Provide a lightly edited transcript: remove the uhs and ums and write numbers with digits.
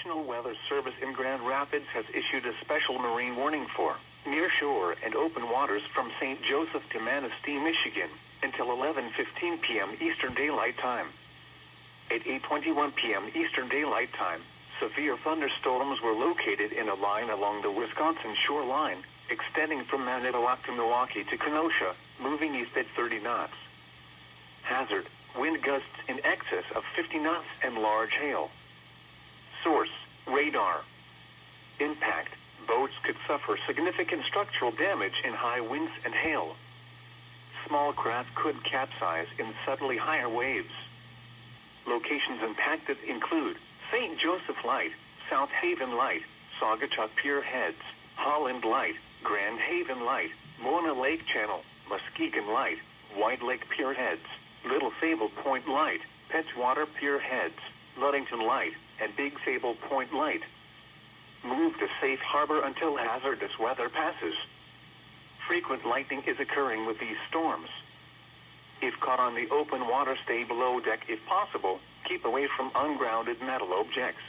National Weather Service in Grand Rapids has issued a special marine warning for near shore and open waters from St. Joseph to Manistee, Michigan, until 11:15 p.m. Eastern Daylight Time. At 8:21 p.m. Eastern Daylight Time, severe thunderstorms were located in a line along the Wisconsin shoreline, extending from Manitowoc to Milwaukee to Kenosha, moving east at 30 knots. Hazard: wind gusts in excess of 50 knots and large hail. Source: radar. Impact: boats could suffer significant structural damage in high winds and hail. Small craft could capsize in suddenly higher waves. Locations impacted include St. Joseph Light, South Haven Light, Saugatuck Pier Heads, Holland Light, Grand Haven Light, Mona Lake Channel, Muskegon Light, White Lake Pier Heads, Little Sable Point Light, Pettswater Pier Heads, Ludington Light, and Big Sable Point Light. Move to safe harbor until hazardous weather passes. Frequent lightning is occurring with these storms. If caught on the open water, stay below deck if possible. Keep away from ungrounded metal objects.